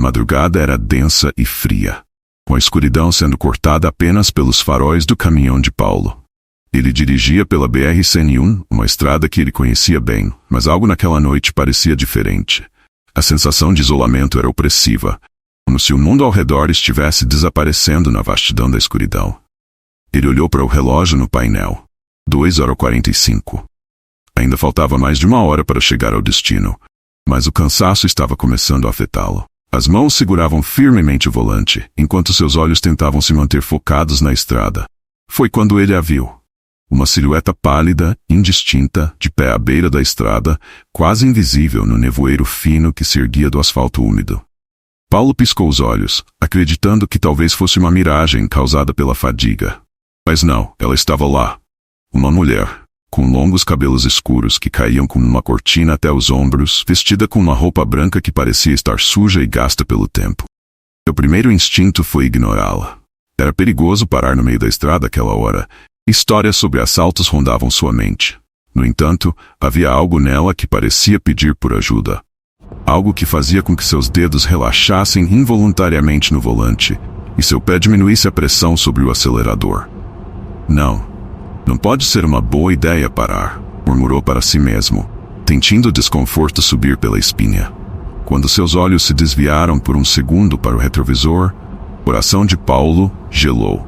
madrugada era densa e fria, com a escuridão sendo cortada apenas pelos faróis do caminhão de Paulo. Ele dirigia pela BR-101, uma estrada que ele conhecia bem, mas algo naquela noite parecia diferente. A sensação de isolamento era opressiva, como se o mundo ao redor estivesse desaparecendo na vastidão da escuridão. Ele olhou para o relógio no painel. 2h45. Ainda faltava mais de 1 hora para chegar ao destino, mas o cansaço estava começando a afetá-lo. As mãos seguravam firmemente o volante, enquanto seus olhos tentavam se manter focados na estrada. Foi quando ele a viu. Uma silhueta pálida, indistinta, de pé à beira da estrada, quase invisível no nevoeiro fino que se erguia do asfalto úmido. Paulo piscou os olhos, acreditando que talvez fosse uma miragem causada pela fadiga. Mas não, ela estava lá. Uma mulher, com longos cabelos escuros que caíam como uma cortina até os ombros, vestida com uma roupa branca que parecia estar suja e gasta pelo tempo. Seu primeiro instinto foi ignorá-la. Era perigoso parar no meio da estrada àquela hora. Histórias sobre assaltos rondavam sua mente. No entanto, havia algo nela que parecia pedir por ajuda. Algo que fazia com que seus dedos relaxassem involuntariamente no volante e seu pé diminuísse a pressão sobre o acelerador. Não pode ser uma boa ideia parar, murmurou para si mesmo, sentindo o desconforto subir pela espinha. Quando seus olhos se desviaram por um segundo para o retrovisor, o coração de Paulo gelou.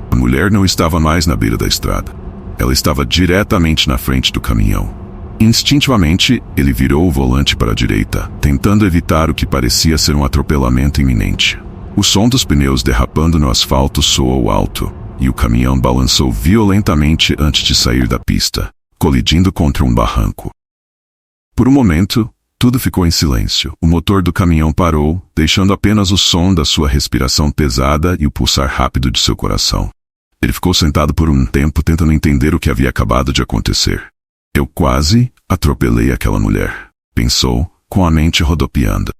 A mulher não estava mais na beira da estrada. Ela estava diretamente na frente do caminhão. Instintivamente, ele virou o volante para a direita, tentando evitar o que parecia ser um atropelamento iminente. O som dos pneus derrapando no asfalto soou alto, e o caminhão balançou violentamente antes de sair da pista, colidindo contra um barranco. Por um momento, tudo ficou em silêncio. O motor do caminhão parou, deixando apenas o som da sua respiração pesada e o pulsar rápido de seu coração. Ele ficou sentado por um tempo tentando entender o que havia acabado de acontecer. Eu quase atropelei aquela mulher, pensou, com a mente rodopiando.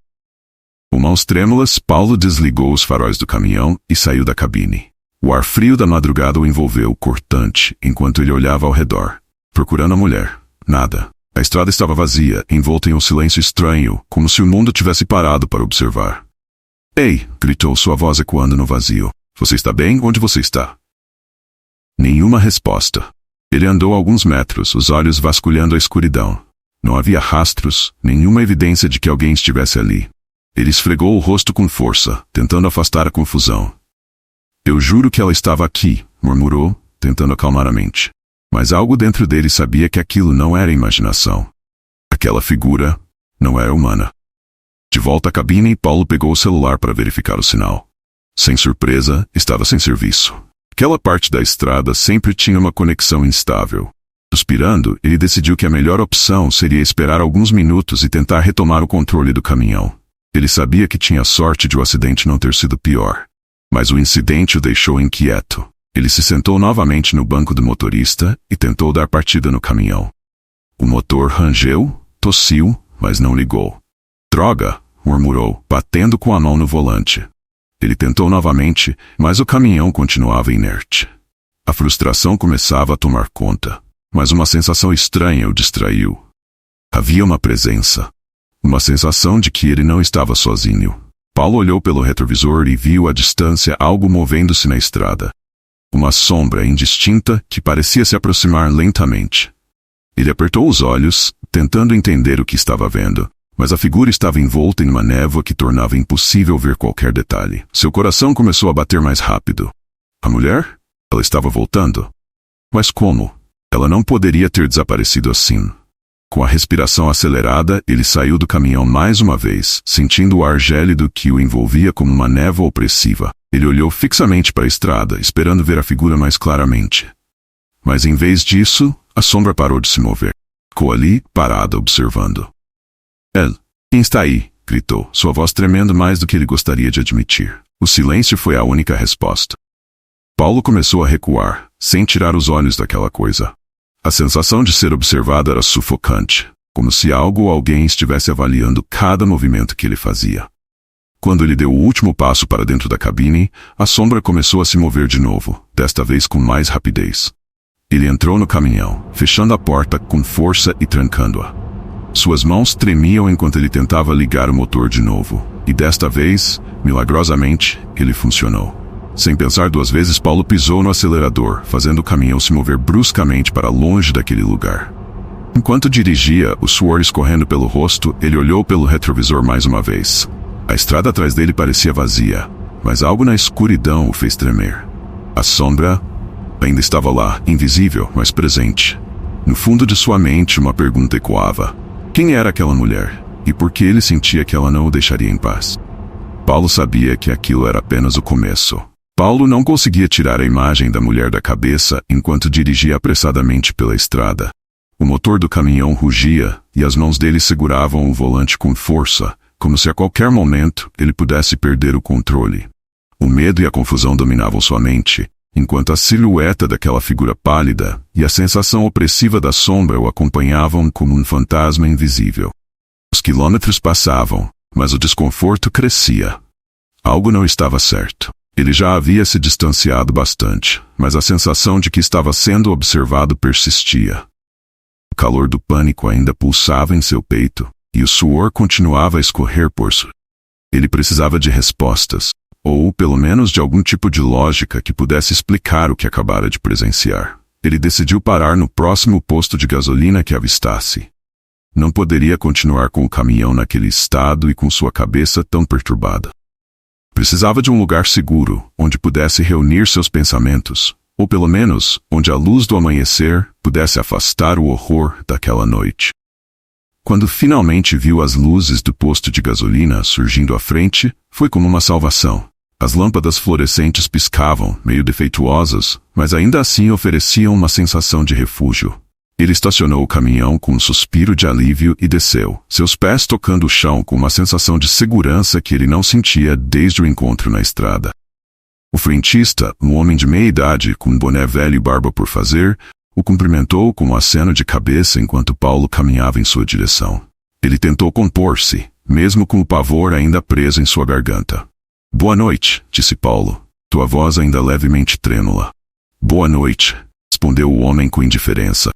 Com mãos trêmulas, Paulo desligou os faróis do caminhão e saiu da cabine. O ar frio da madrugada o envolveu, cortante, enquanto ele olhava ao redor, procurando a mulher. Nada. A estrada estava vazia, envolta em um silêncio estranho, como se o mundo tivesse parado para observar. "Ei!" gritou sua voz ecoando no vazio. "Você está bem? Onde você está?" Nenhuma resposta. Ele andou alguns metros, os olhos vasculhando a escuridão. Não havia rastros, nenhuma evidência de que alguém estivesse ali. Ele esfregou o rosto com força, tentando afastar a confusão. "Eu juro que ela estava aqui", murmurou, tentando acalmar a mente. Mas algo dentro dele sabia que aquilo não era imaginação. Aquela figura não era humana. De volta à cabine, Paulo pegou o celular para verificar o sinal. Sem surpresa, estava sem serviço. Aquela parte da estrada sempre tinha uma conexão instável. Suspirando, ele decidiu que a melhor opção seria esperar alguns minutos e tentar retomar o controle do caminhão. Ele sabia que tinha sorte de o acidente não ter sido pior. Mas o incidente o deixou inquieto. Ele se sentou novamente no banco do motorista e tentou dar partida no caminhão. O motor rangeu, tossiu, mas não ligou. "Droga!" murmurou, batendo com a mão no volante. Ele tentou novamente, mas o caminhão continuava inerte. A frustração começava a tomar conta, mas uma sensação estranha o distraiu. Havia uma presença. Uma sensação de que ele não estava sozinho. Paulo olhou pelo retrovisor e viu à distância algo movendo-se na estrada. Uma sombra indistinta que parecia se aproximar lentamente. Ele apertou os olhos, tentando entender o que estava vendo, mas a figura estava envolta em uma névoa que tornava impossível ver qualquer detalhe. Seu coração começou a bater mais rápido. A mulher? Ela estava voltando. Mas como? Ela não poderia ter desaparecido assim. Com a respiração acelerada, ele saiu do caminhão mais uma vez, sentindo o ar gélido que o envolvia como uma névoa opressiva. Ele olhou fixamente para a estrada, esperando ver a figura mais claramente. Mas em vez disso, a sombra parou de se mover. Ficou ali, parada, observando. Quem está aí?" gritou, sua voz tremendo mais do que ele gostaria de admitir. O silêncio foi a única resposta. Paulo começou a recuar, sem tirar os olhos daquela coisa. A sensação de ser observado era sufocante, como se algo ou alguém estivesse avaliando cada movimento que ele fazia. Quando ele deu o último passo para dentro da cabine, a sombra começou a se mover de novo, desta vez com mais rapidez. Ele entrou no caminhão, fechando a porta com força e trancando-a. Suas mãos tremiam enquanto ele tentava ligar o motor de novo. E desta vez, milagrosamente, ele funcionou. Sem pensar duas vezes, Paulo pisou no acelerador, fazendo o caminhão se mover bruscamente para longe daquele lugar. Enquanto dirigia, o suor escorrendo pelo rosto, ele olhou pelo retrovisor mais uma vez. A estrada atrás dele parecia vazia, mas algo na escuridão o fez tremer. A sombra ainda estava lá, invisível, mas presente. No fundo de sua mente, uma pergunta ecoava. Quem era aquela mulher? E por que ele sentia que ela não o deixaria em paz? Paulo sabia que aquilo era apenas o começo. Paulo não conseguia tirar a imagem da mulher da cabeça enquanto dirigia apressadamente pela estrada. O motor do caminhão rugia e as mãos dele seguravam o volante com força, como se a qualquer momento ele pudesse perder o controle. O medo e a confusão dominavam sua mente, enquanto a silhueta daquela figura pálida e a sensação opressiva da sombra o acompanhavam como um fantasma invisível. Os quilômetros passavam, mas o desconforto crescia. Algo não estava certo. Ele já havia se distanciado bastante, mas a sensação de que estava sendo observado persistia. O calor do pânico ainda pulsava em seu peito, e o suor continuava a escorrer por sua. Ele precisava de respostas, ou pelo menos de algum tipo de lógica que pudesse explicar o que acabara de presenciar. Ele decidiu parar no próximo posto de gasolina que avistasse. Não poderia continuar com o caminhão naquele estado e com sua cabeça tão perturbada. Precisava de um lugar seguro, onde pudesse reunir seus pensamentos, ou pelo menos, onde a luz do amanhecer pudesse afastar o horror daquela noite. Quando finalmente viu as luzes do posto de gasolina surgindo à frente, foi como uma salvação. As lâmpadas fluorescentes piscavam, meio defeituosas, mas ainda assim ofereciam uma sensação de refúgio. Ele estacionou o caminhão com um suspiro de alívio e desceu, seus pés tocando o chão com uma sensação de segurança que ele não sentia desde o encontro na estrada. O frentista, um homem de meia idade com um boné velho e barba por fazer, o cumprimentou com um aceno de cabeça enquanto Paulo caminhava em sua direção. Ele tentou compor-se, mesmo com o pavor ainda preso em sua garganta. Boa noite, disse Paulo, tua voz ainda levemente trêmula. Boa noite, respondeu o homem com indiferença.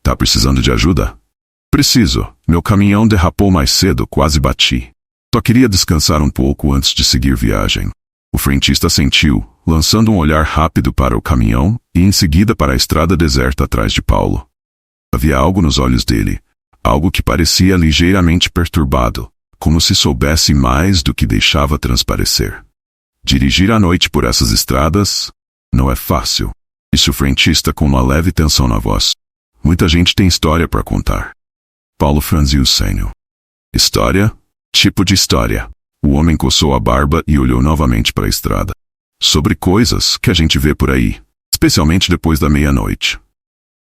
Tá precisando de ajuda? Preciso. Meu caminhão derrapou mais cedo, quase bati. Só queria descansar um pouco antes de seguir viagem. O frentista assentiu, lançando um olhar rápido para o caminhão e em seguida para a estrada deserta atrás de Paulo. Havia algo nos olhos dele, algo que parecia ligeiramente perturbado, como se soubesse mais do que deixava transparecer. Dirigir à noite por essas estradas não é fácil, disse o frentista com uma leve tensão na voz. Muita gente tem história para contar. Paulo franziu o senho. História? Tipo de história. O homem coçou a barba e olhou novamente para a estrada. Sobre coisas que a gente vê por aí, especialmente depois da meia-noite.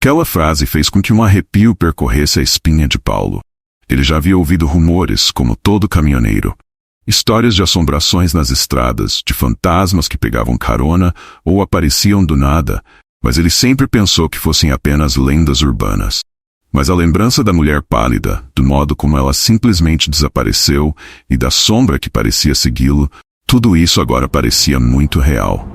Aquela frase fez com que um arrepio percorresse a espinha de Paulo. Ele já havia ouvido rumores, como todo caminhoneiro. Histórias de assombrações nas estradas, de fantasmas que pegavam carona ou apareciam do nada, mas ele sempre pensou que fossem apenas lendas urbanas. Mas a lembrança da mulher pálida, do modo como ela simplesmente desapareceu e da sombra que parecia segui-lo, tudo isso agora parecia muito real.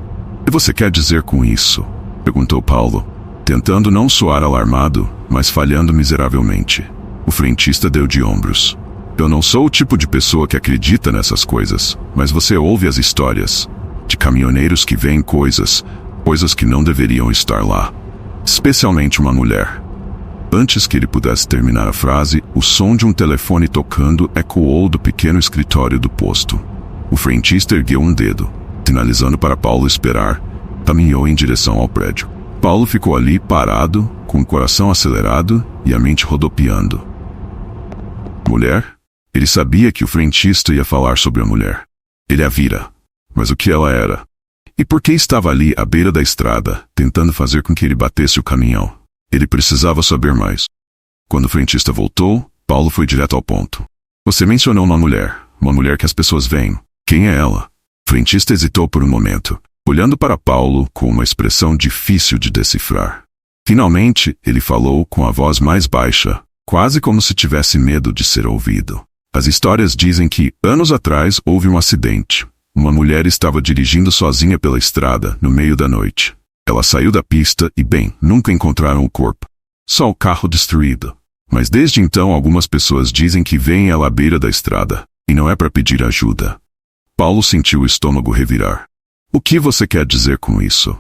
O que você quer dizer com isso? Perguntou Paulo, tentando não soar alarmado, mas falhando miseravelmente. O frentista deu de ombros. Eu não sou o tipo de pessoa que acredita nessas coisas, mas você ouve as histórias de caminhoneiros que veem coisas que não deveriam estar lá. Especialmente uma mulher. Antes que ele pudesse terminar a frase, o som de um telefone tocando ecoou do pequeno escritório do posto. O frentista ergueu um dedo, sinalizando para Paulo esperar, caminhou em direção ao prédio. Paulo ficou ali parado, com o coração acelerado e a mente rodopiando. Mulher? Ele sabia que o frentista ia falar sobre a mulher. Ele a vira. Mas o que ela era? E por que estava ali à beira da estrada, tentando fazer com que ele batesse o caminhão? Ele precisava saber mais. Quando o frentista voltou, Paulo foi direto ao ponto. Você mencionou uma mulher que as pessoas veem. Quem é ela? O frentista hesitou por um momento, olhando para Paulo com uma expressão difícil de decifrar. Finalmente, ele falou com a voz mais baixa, quase como se tivesse medo de ser ouvido. As histórias dizem que, anos atrás, houve um acidente. Uma mulher estava dirigindo sozinha pela estrada, no meio da noite. Ela saiu da pista e, nunca encontraram o corpo. Só o carro destruído. Mas desde então algumas pessoas dizem que veem ela à beira da estrada, E não é para pedir ajuda. Paulo sentiu o estômago revirar. O que você quer dizer com isso?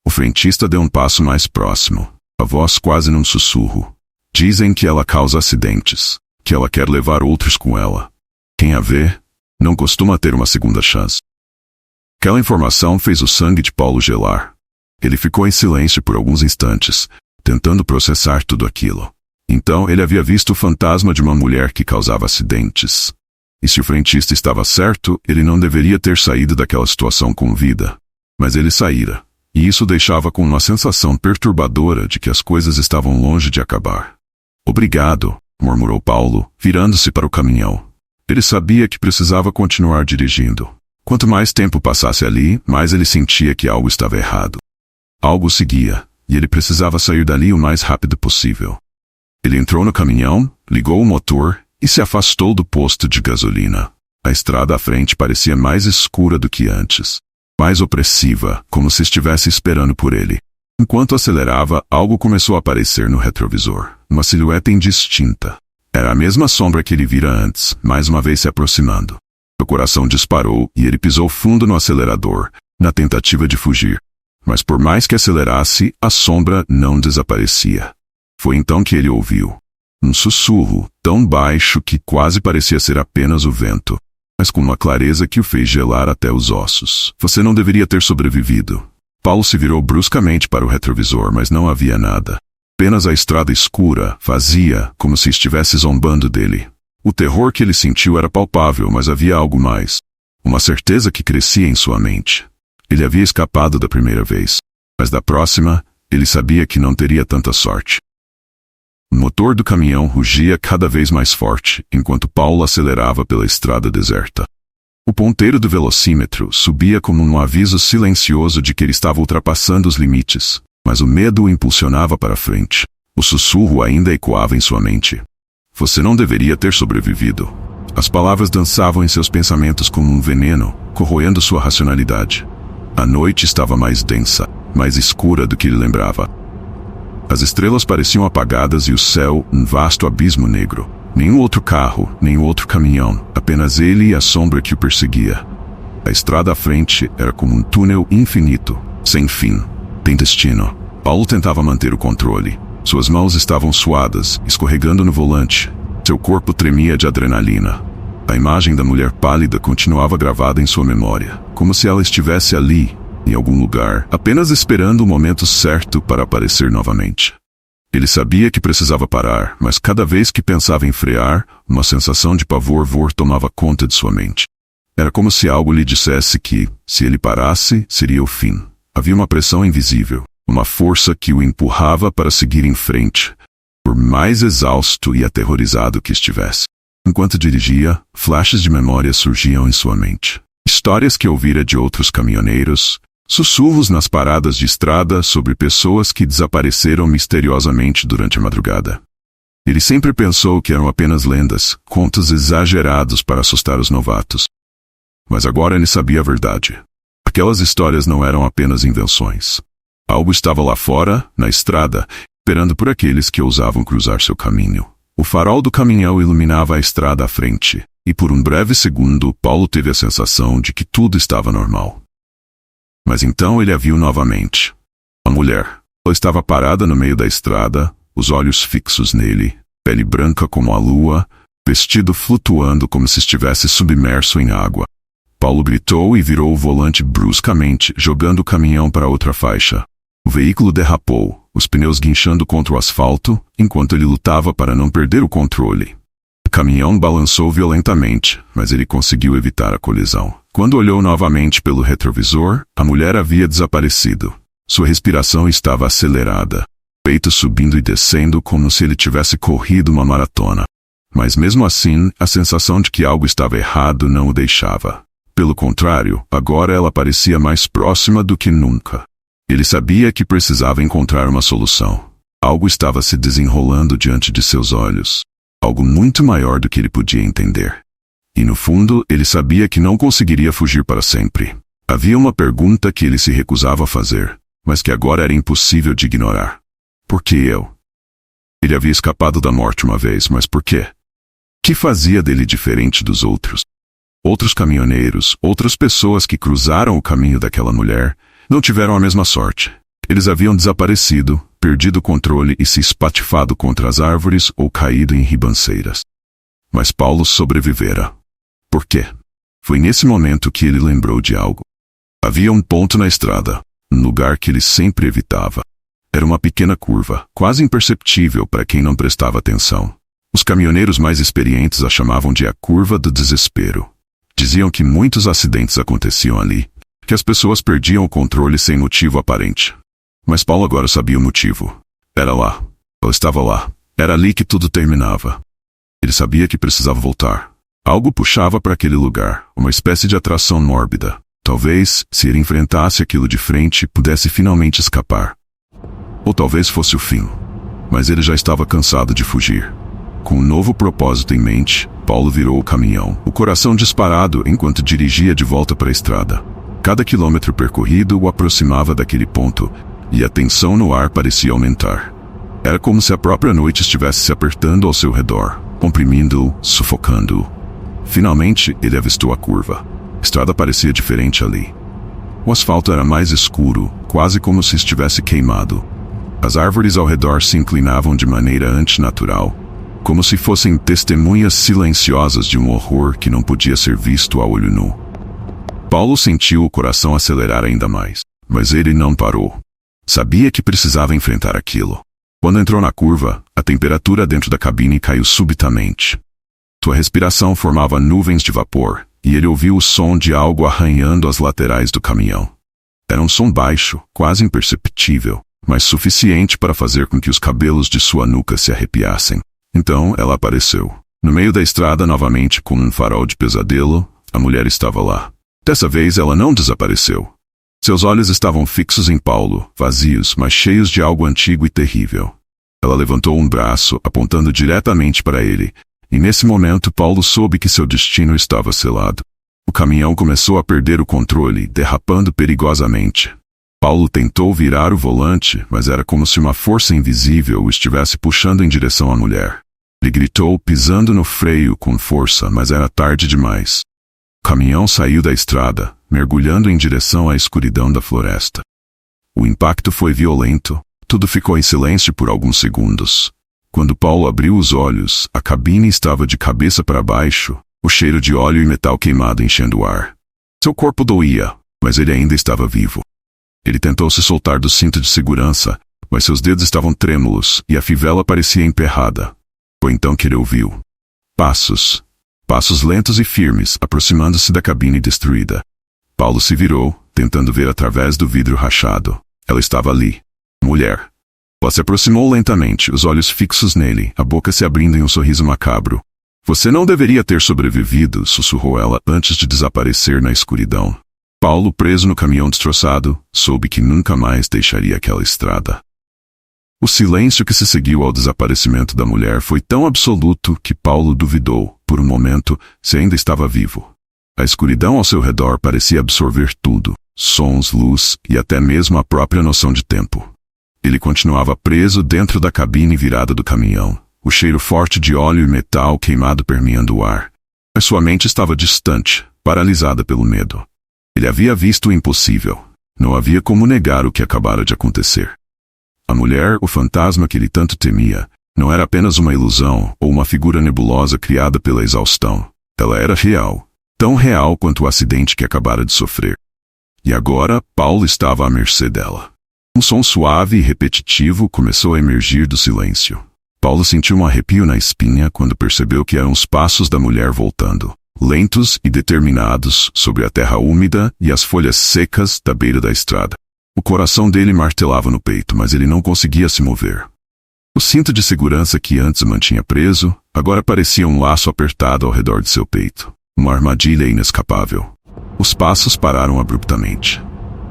O frentista deu um passo mais próximo, a voz quase num sussurro. Dizem que ela causa acidentes, que ela quer levar outros com ela. Quem a vê, não costuma ter uma segunda chance. Aquela informação fez o sangue de Paulo gelar. Ele ficou em silêncio por alguns instantes, tentando processar tudo aquilo. Então ele havia visto o fantasma de uma mulher que causava acidentes. E se o frentista estava certo, ele não deveria ter saído daquela situação com vida. Mas ele saíra, e isso deixava com uma sensação perturbadora de que as coisas estavam longe de acabar. Obrigado, murmurou Paulo, virando-se para o caminhão. Ele sabia que precisava continuar dirigindo. Quanto mais tempo passasse ali, mais ele sentia que algo estava errado. Algo seguia, e ele precisava sair dali o mais rápido possível. Ele entrou no caminhão, ligou o motor e se afastou do posto de gasolina. A estrada à frente parecia mais escura do que antes, mais opressiva, como se estivesse esperando por ele. Enquanto acelerava, algo começou a aparecer no retrovisor, uma silhueta indistinta. Era a mesma sombra que ele vira antes, mais uma vez se aproximando. O coração disparou e ele pisou fundo no acelerador, na tentativa de fugir. Mas por mais que acelerasse, a sombra não desaparecia. Foi então que ele ouviu um sussurro, tão baixo que quase parecia ser apenas o vento, mas com uma clareza que o fez gelar até os ossos. Você não deveria ter sobrevivido. Paulo se virou bruscamente para o retrovisor, mas não havia nada. Apenas a estrada escura, vazia, como se estivesse zombando dele. O terror que ele sentiu era palpável, mas havia algo mais. Uma certeza que crescia em sua mente. Ele havia escapado da primeira vez, mas da próxima, ele sabia que não teria tanta sorte. O motor do caminhão rugia cada vez mais forte, enquanto Paulo acelerava pela estrada deserta. O ponteiro do velocímetro subia como um aviso silencioso de que ele estava ultrapassando os limites, mas o medo o impulsionava para frente. O sussurro ainda ecoava em sua mente. Você não deveria ter sobrevivido. As palavras dançavam em seus pensamentos como um veneno, corroendo sua racionalidade. A noite estava mais densa, mais escura do que ele lembrava. As estrelas pareciam apagadas e o céu, um vasto abismo negro. Nenhum outro carro, nenhum outro caminhão, apenas ele e a sombra que o perseguia. A estrada à frente era como um túnel infinito, sem fim, sem destino. Paulo tentava manter o controle. Suas mãos estavam suadas, escorregando no volante. Seu corpo tremia de adrenalina. A imagem da mulher pálida continuava gravada em sua memória, como se ela estivesse ali, em algum lugar, apenas esperando o momento certo para aparecer novamente. Ele sabia que precisava parar, mas cada vez que pensava em frear, uma sensação de pavor tomava conta de sua mente. Era como se algo lhe dissesse que, se ele parasse, seria o fim. Havia uma pressão invisível, uma força que o empurrava para seguir em frente, por mais exausto e aterrorizado que estivesse. Enquanto dirigia, flashes de memória surgiam em sua mente. Histórias que ouvira de outros caminhoneiros, sussurros nas paradas de estrada sobre pessoas que desapareceram misteriosamente durante a madrugada. Ele sempre pensou que eram apenas lendas, contos exagerados para assustar os novatos. Mas agora ele sabia a verdade. Aquelas histórias não eram apenas invenções. Algo estava lá fora, na estrada, esperando por aqueles que ousavam cruzar seu caminho. O farol do caminhão iluminava a estrada à frente, e por um breve segundo, Paulo teve a sensação de que tudo estava normal. Mas então ele a viu novamente. A mulher. Ela estava parada no meio da estrada, os olhos fixos nele, pele branca como a lua, vestido flutuando como se estivesse submerso em água. Paulo gritou e virou o volante bruscamente, jogando o caminhão para outra faixa. O veículo derrapou, os pneus guinchando contra o asfalto, enquanto ele lutava para não perder o controle. O caminhão balançou violentamente, mas ele conseguiu evitar a colisão. Quando olhou novamente pelo retrovisor, a mulher havia desaparecido. Sua respiração estava acelerada, peito subindo e descendo como se ele tivesse corrido uma maratona. Mas mesmo assim, a sensação de que algo estava errado não o deixava. Pelo contrário, agora ela parecia mais próxima do que nunca. Ele sabia que precisava encontrar uma solução. Algo estava se desenrolando diante de seus olhos. Algo muito maior do que ele podia entender. E no fundo, ele sabia que não conseguiria fugir para sempre. Havia uma pergunta que ele se recusava a fazer, mas que agora era impossível de ignorar. Por que eu? Ele havia escapado da morte uma vez, mas por quê? Que fazia dele diferente dos outros? Outros caminhoneiros, outras pessoas que cruzaram o caminho daquela mulher, não tiveram a mesma sorte. Eles haviam desaparecido, perdido o controle e se espatifado contra as árvores ou caído em ribanceiras. Mas Paulo sobrevivera. Por quê? Foi nesse momento que ele lembrou de algo. Havia um ponto na estrada, um lugar que ele sempre evitava. Era uma pequena curva, quase imperceptível para quem não prestava atenção. Os caminhoneiros mais experientes a chamavam de a curva do desespero. Diziam que muitos acidentes aconteciam ali, que as pessoas perdiam o controle sem motivo aparente. Mas Paulo agora sabia o motivo. Era lá. Ela estava lá. Era ali que tudo terminava. Ele sabia que precisava voltar. Algo puxava para aquele lugar, uma espécie de atração mórbida. Talvez, se ele enfrentasse aquilo de frente, pudesse finalmente escapar. Ou talvez fosse o fim. Mas ele já estava cansado de fugir. Com um novo propósito em mente, Paulo virou o caminhão, o coração disparado enquanto dirigia de volta para a estrada. Cada quilômetro percorrido o aproximava daquele ponto, e a tensão no ar parecia aumentar. Era como se a própria noite estivesse se apertando ao seu redor, comprimindo-o, sufocando-o. Finalmente, ele avistou a curva. A estrada parecia diferente ali. O asfalto era mais escuro, quase como se estivesse queimado. As árvores ao redor se inclinavam de maneira antinatural, como se fossem testemunhas silenciosas de um horror que não podia ser visto a olho nu. Paulo sentiu o coração acelerar ainda mais, mas ele não parou. Sabia que precisava enfrentar aquilo. Quando entrou na curva, a temperatura dentro da cabine caiu subitamente. Sua respiração formava nuvens de vapor, e ele ouviu o som de algo arranhando as laterais do caminhão. Era um som baixo, quase imperceptível, mas suficiente para fazer com que os cabelos de sua nuca se arrepiassem. Então ela apareceu. No meio da estrada novamente com um farol de pesadelo, a mulher estava lá. Dessa vez ela não desapareceu. Seus olhos estavam fixos em Paulo, vazios, mas cheios de algo antigo e terrível. Ela levantou um braço, apontando diretamente para ele, e nesse momento Paulo soube que seu destino estava selado. O caminhão começou a perder o controle, derrapando perigosamente. Paulo tentou virar o volante, mas era como se uma força invisível o estivesse puxando em direção à mulher. Ele gritou, pisando no freio com força, mas era tarde demais. O caminhão saiu da estrada, mergulhando em direção à escuridão da floresta. O impacto foi violento. Tudo ficou em silêncio por alguns segundos. Quando Paulo abriu os olhos, a cabine estava de cabeça para baixo, o cheiro de óleo e metal queimado enchendo o ar. Seu corpo doía, mas ele ainda estava vivo. Ele tentou se soltar do cinto de segurança, mas seus dedos estavam trêmulos e a fivela parecia emperrada. Foi então que ele ouviu passos. Passos lentos e firmes, aproximando-se da cabine destruída. Paulo se virou, tentando ver através do vidro rachado. Ela estava ali. Mulher. Ela se aproximou lentamente, os olhos fixos nele, a boca se abrindo em um sorriso macabro. Você não deveria ter sobrevivido, sussurrou ela antes de desaparecer na escuridão. Paulo, preso no caminhão destroçado, soube que nunca mais deixaria aquela estrada. O silêncio que se seguiu ao desaparecimento da mulher foi tão absoluto que Paulo duvidou, por um momento, se ainda estava vivo. A escuridão ao seu redor parecia absorver tudo, sons, luz e até mesmo a própria noção de tempo. Ele continuava preso dentro da cabine virada do caminhão, o cheiro forte de óleo e metal queimado permeando o ar. Mas sua mente estava distante, paralisada pelo medo. Ele havia visto o impossível. Não havia como negar o que acabara de acontecer. A mulher, o fantasma que ele tanto temia, não era apenas uma ilusão ou uma figura nebulosa criada pela exaustão. Ela era real, tão real quanto o acidente que acabara de sofrer. E agora, Paulo estava à mercê dela. Um som suave e repetitivo começou a emergir do silêncio. Paulo sentiu um arrepio na espinha quando percebeu que eram os passos da mulher voltando, lentos e determinados, sobre a terra úmida e as folhas secas da beira da estrada. O coração dele martelava no peito, mas ele não conseguia se mover. O cinto de segurança que antes o mantinha preso, agora parecia um laço apertado ao redor de seu peito. Uma armadilha inescapável. Os passos pararam abruptamente.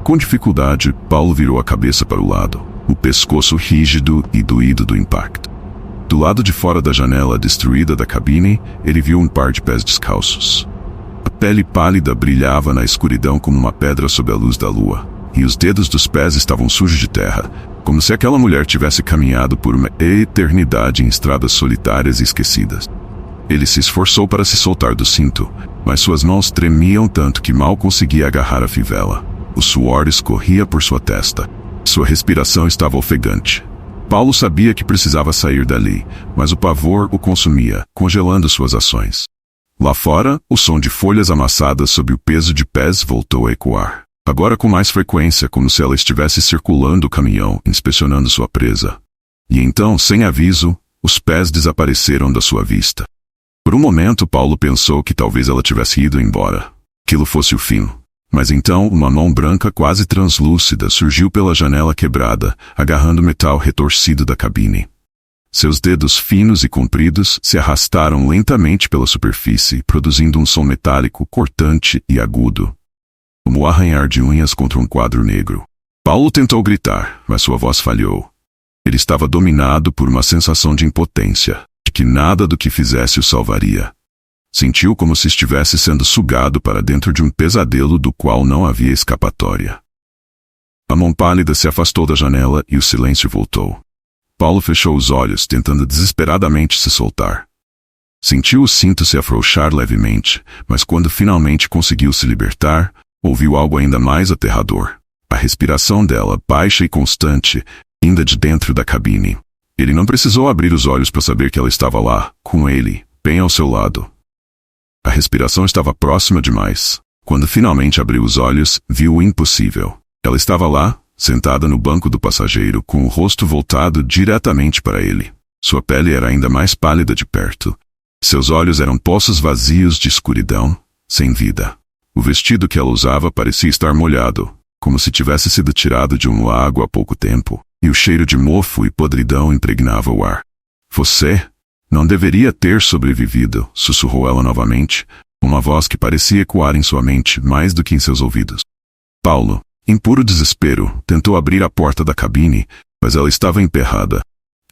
Com dificuldade, Paulo virou a cabeça para o lado, o pescoço rígido e doído do impacto. Do lado de fora da janela destruída da cabine, ele viu um par de pés descalços. A pele pálida brilhava na escuridão como uma pedra sob a luz da lua, e os dedos dos pés estavam sujos de terra, como se aquela mulher tivesse caminhado por uma eternidade em estradas solitárias e esquecidas. Ele se esforçou para se soltar do cinto, mas suas mãos tremiam tanto que mal conseguia agarrar a fivela. O suor escorria por sua testa. Sua respiração estava ofegante. Paulo sabia que precisava sair dali, mas o pavor o consumia, congelando suas ações. Lá fora, o som de folhas amassadas sob o peso de pés voltou a ecoar. Agora com mais frequência, como se ela estivesse circulando o caminhão, inspecionando sua presa. E então, sem aviso, os pés desapareceram da sua vista. Por um momento, Paulo pensou que talvez ela tivesse ido embora. Aquilo fosse o fim. Mas então, uma mão branca quase translúcida surgiu pela janela quebrada, agarrando o metal retorcido da cabine. Seus dedos finos e compridos se arrastaram lentamente pela superfície, produzindo um som metálico cortante e agudo, como o arranhar de unhas contra um quadro negro. Paulo tentou gritar, mas sua voz falhou. Ele estava dominado por uma sensação de impotência, de que nada do que fizesse o salvaria. Sentiu como se estivesse sendo sugado para dentro de um pesadelo do qual não havia escapatória. A mão pálida se afastou da janela e o silêncio voltou. Paulo fechou os olhos, tentando desesperadamente se soltar. Sentiu o cinto se afrouxar levemente, mas quando finalmente conseguiu se libertar, ouviu algo ainda mais aterrador. A respiração dela, baixa e constante, vinda de dentro da cabine. Ele não precisou abrir os olhos para saber que ela estava lá, com ele, bem ao seu lado. A respiração estava próxima demais. Quando finalmente abriu os olhos, viu o impossível. Ela estava lá, sentada no banco do passageiro, com o rosto voltado diretamente para ele. Sua pele era ainda mais pálida de perto. Seus olhos eram poços vazios de escuridão, sem vida. O vestido que ela usava parecia estar molhado, como se tivesse sido tirado de um lago há pouco tempo, e o cheiro de mofo e podridão impregnava o ar. Você não deveria ter sobrevivido, sussurrou ela novamente, uma voz que parecia ecoar em sua mente mais do que em seus ouvidos. Paulo, em puro desespero, tentou abrir a porta da cabine, mas ela estava emperrada.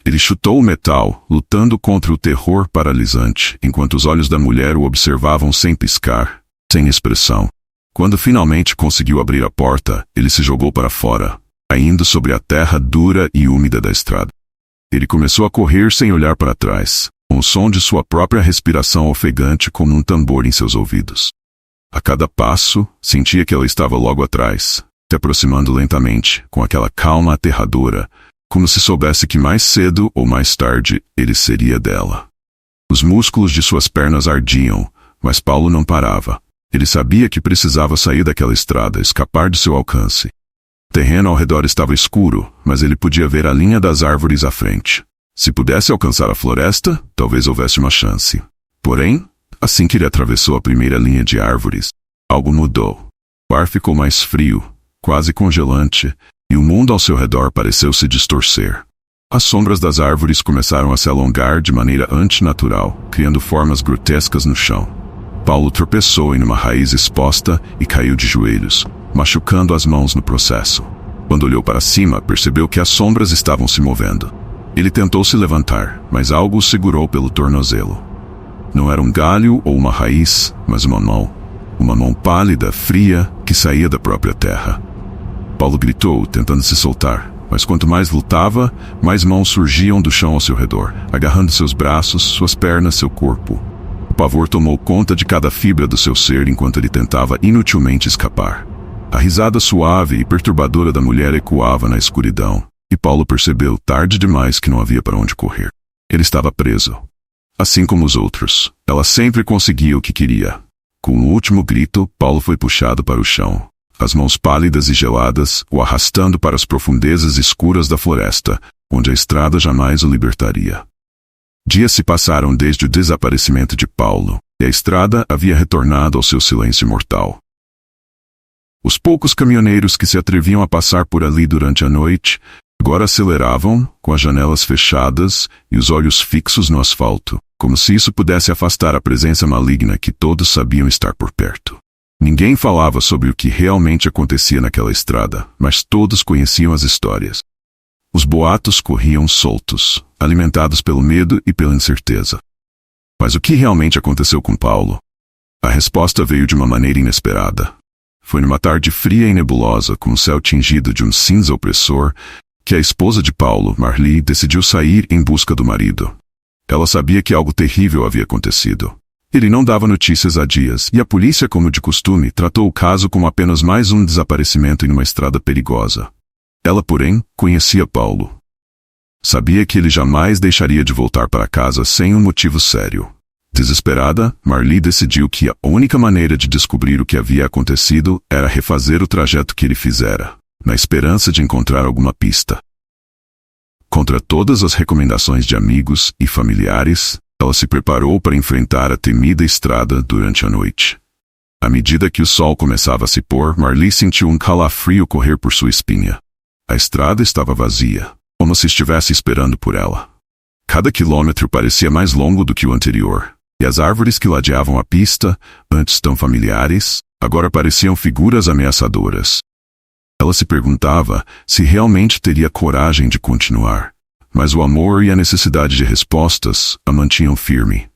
Ele chutou o metal, lutando contra o terror paralisante, enquanto os olhos da mulher o observavam sem piscar, sem expressão. Quando finalmente conseguiu abrir a porta, ele se jogou para fora, caindo sobre a terra dura e úmida da estrada. Ele começou a correr sem olhar para trás, com o som de sua própria respiração ofegante como um tambor em seus ouvidos. A cada passo, sentia que ela estava logo atrás, se aproximando lentamente, com aquela calma aterradora, como se soubesse que mais cedo ou mais tarde ele seria dela. Os músculos de suas pernas ardiam, mas Paulo não parava. Ele sabia que precisava sair daquela estrada, escapar de seu alcance. O terreno ao redor estava escuro, mas ele podia ver a linha das árvores à frente. Se pudesse alcançar a floresta, talvez houvesse uma chance. Porém, assim que ele atravessou a primeira linha de árvores, algo mudou. O ar ficou mais frio, quase congelante, e o mundo ao seu redor pareceu se distorcer. As sombras das árvores começaram a se alongar de maneira antinatural, criando formas grotescas no chão. Paulo tropeçou em uma raiz exposta e caiu de joelhos, machucando as mãos no processo. Quando olhou para cima, percebeu que as sombras estavam se movendo. Ele tentou se levantar, mas algo o segurou pelo tornozelo. Não era um galho ou uma raiz, mas uma mão pálida, fria, que saía da própria terra. Paulo gritou, tentando se soltar, mas quanto mais lutava, mais mãos surgiam do chão ao seu redor, agarrando seus braços, suas pernas, seu corpo. O pavor tomou conta de cada fibra do seu ser enquanto ele tentava inutilmente escapar. A risada suave e perturbadora da mulher ecoava na escuridão, e Paulo percebeu tarde demais que não havia para onde correr. Ele estava preso. Assim como os outros, ela sempre conseguia o que queria. Com o último grito, Paulo foi puxado para o chão, as mãos pálidas e geladas o arrastando para as profundezas escuras da floresta, onde a estrada jamais o libertaria. Dias se passaram desde o desaparecimento de Paulo, e a estrada havia retornado ao seu silêncio mortal. Os poucos caminhoneiros que se atreviam a passar por ali durante a noite, agora aceleravam, com as janelas fechadas e os olhos fixos no asfalto, como se isso pudesse afastar a presença maligna que todos sabiam estar por perto. Ninguém falava sobre o que realmente acontecia naquela estrada, mas todos conheciam as histórias. Os boatos corriam soltos, alimentados pelo medo e pela incerteza. Mas o que realmente aconteceu com Paulo? A resposta veio de uma maneira inesperada. Foi numa tarde fria e nebulosa, com o céu tingido de um cinza opressor, que a esposa de Paulo, Marli, decidiu sair em busca do marido. Ela sabia que algo terrível havia acontecido. Ele não dava notícias há dias, e a polícia, como de costume, tratou o caso como apenas mais um desaparecimento em uma estrada perigosa. Ela, porém, conhecia Paulo. Sabia que ele jamais deixaria de voltar para casa sem um motivo sério. Desesperada, Marli decidiu que a única maneira de descobrir o que havia acontecido era refazer o trajeto que ele fizera, na esperança de encontrar alguma pista. Contra todas as recomendações de amigos e familiares, ela se preparou para enfrentar a temida estrada durante a noite. À medida que o sol começava a se pôr, Marli sentiu um calafrio correr por sua espinha. A estrada estava vazia, como se estivesse esperando por ela. Cada quilômetro parecia mais longo do que o anterior, e as árvores que ladeavam a pista, antes tão familiares, agora pareciam figuras ameaçadoras. Ela se perguntava se realmente teria coragem de continuar, mas o amor e a necessidade de respostas a mantinham firme.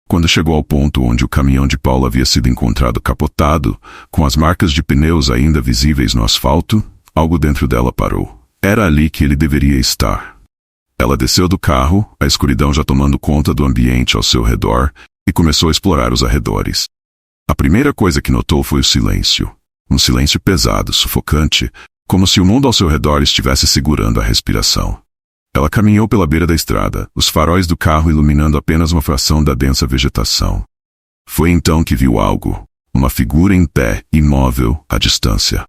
Quando chegou ao ponto onde o caminhão de Paulo havia sido encontrado capotado, com as marcas de pneus ainda visíveis no asfalto, algo dentro dela parou. Era ali que ele deveria estar. Ela desceu do carro, a escuridão já tomando conta do ambiente ao seu redor, e começou a explorar os arredores. A primeira coisa que notou foi o silêncio. Um silêncio pesado, sufocante, como se o mundo ao seu redor estivesse segurando a respiração. Ela caminhou pela beira da estrada, os faróis do carro iluminando apenas uma fração da densa vegetação. Foi então que viu algo, uma figura em pé, imóvel, à distância.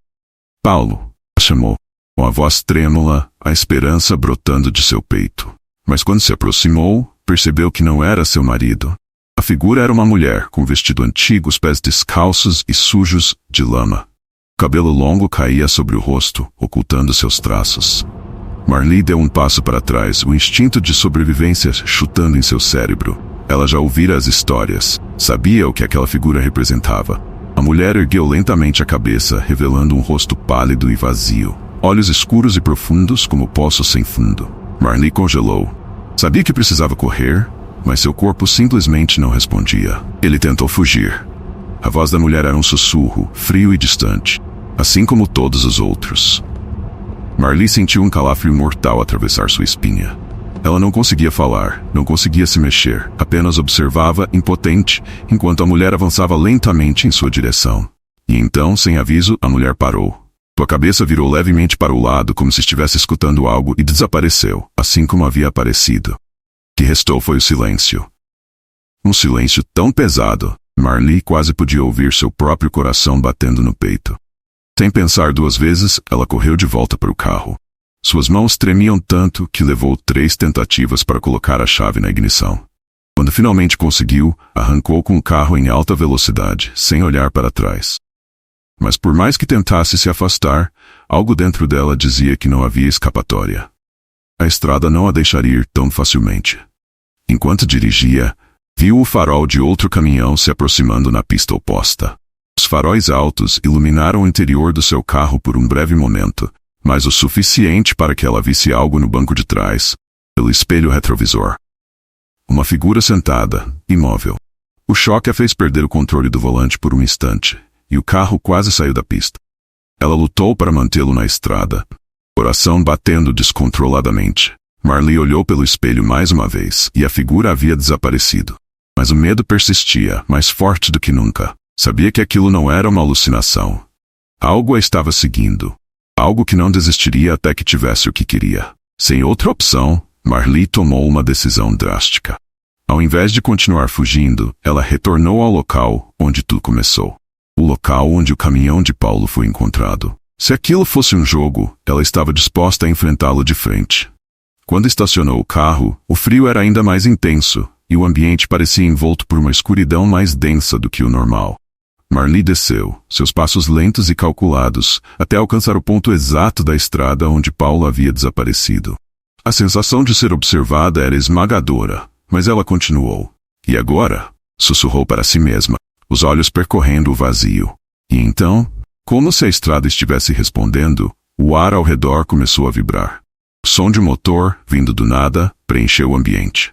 Paulo, chamou, com a voz trêmula, a esperança brotando de seu peito. Mas quando se aproximou, percebeu que não era seu marido. A figura era uma mulher, com vestido antigo, os pés descalços e sujos de lama. O cabelo longo caía sobre o rosto, ocultando seus traços. Marli deu um passo para trás, o instinto de sobrevivência chutando em seu cérebro. Ela já ouvira as histórias, sabia o que aquela figura representava. A mulher ergueu lentamente a cabeça, revelando um rosto pálido e vazio, olhos escuros e profundos como poços sem fundo. Marli congelou. Sabia que precisava correr, mas seu corpo simplesmente não respondia. Ele tentou fugir. A voz da mulher era um sussurro, frio e distante, assim como todos os outros. Marli sentiu um calafrio mortal atravessar sua espinha. Ela não conseguia falar, não conseguia se mexer, apenas observava, impotente, enquanto a mulher avançava lentamente em sua direção. E então, sem aviso, a mulher parou. Sua cabeça virou levemente para o lado, como se estivesse escutando algo, e desapareceu, assim como havia aparecido. O que restou foi o silêncio. Um silêncio tão pesado, Marli quase podia ouvir seu próprio coração batendo no peito. Sem pensar duas vezes, ela correu de volta para o carro. Suas mãos tremiam tanto que levou 3 tentativas para colocar a chave na ignição. Quando finalmente conseguiu, arrancou com o carro em alta velocidade, sem olhar para trás. Mas por mais que tentasse se afastar, algo dentro dela dizia que não havia escapatória. A estrada não a deixaria ir tão facilmente. Enquanto dirigia, viu o farol de outro caminhão se aproximando na pista oposta. Os faróis altos iluminaram o interior do seu carro por um breve momento, mas o suficiente para que ela visse algo no banco de trás, pelo espelho retrovisor. Uma figura sentada, imóvel. O choque a fez perder o controle do volante por um instante, e o carro quase saiu da pista. Ela lutou para mantê-lo na estrada, coração batendo descontroladamente. Marli olhou pelo espelho mais uma vez, e a figura havia desaparecido. Mas o medo persistia, mais forte do que nunca. Sabia que aquilo não era uma alucinação. Algo a estava seguindo. Algo que não desistiria até que tivesse o que queria. Sem outra opção, Marli tomou uma decisão drástica. Ao invés de continuar fugindo, ela retornou ao local onde tudo começou. O local onde o caminhão de Paulo foi encontrado. Se aquilo fosse um jogo, ela estava disposta a enfrentá-lo de frente. Quando estacionou o carro, o frio era ainda mais intenso, e o ambiente parecia envolto por uma escuridão mais densa do que o normal. Marli desceu, seus passos lentos e calculados, até alcançar o ponto exato da estrada onde Paulo havia desaparecido. A sensação de ser observada era esmagadora, mas ela continuou. E agora? Sussurrou para si mesma, os olhos percorrendo o vazio. E então, como se a estrada estivesse respondendo, o ar ao redor começou a vibrar. O som de motor, vindo do nada, preencheu o ambiente.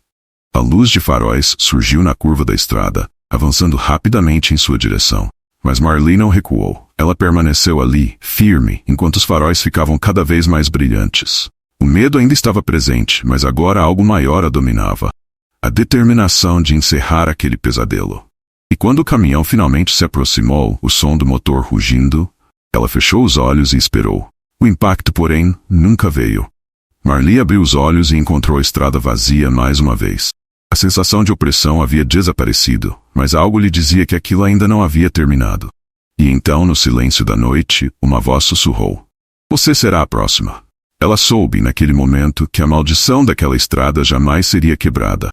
A luz de faróis surgiu na curva da estrada, avançando rapidamente em sua direção. Mas Marli não recuou. Ela permaneceu ali, firme, enquanto os faróis ficavam cada vez mais brilhantes. O medo ainda estava presente, mas agora algo maior a dominava. A determinação de encerrar aquele pesadelo. E quando o caminhão finalmente se aproximou, o som do motor rugindo, ela fechou os olhos e esperou. O impacto, porém, nunca veio. Marli abriu os olhos e encontrou a estrada vazia mais uma vez. A sensação de opressão havia desaparecido, mas algo lhe dizia que aquilo ainda não havia terminado. E então, no silêncio da noite, uma voz sussurrou. Você será a próxima. Ela soube, naquele momento, que a maldição daquela estrada jamais seria quebrada.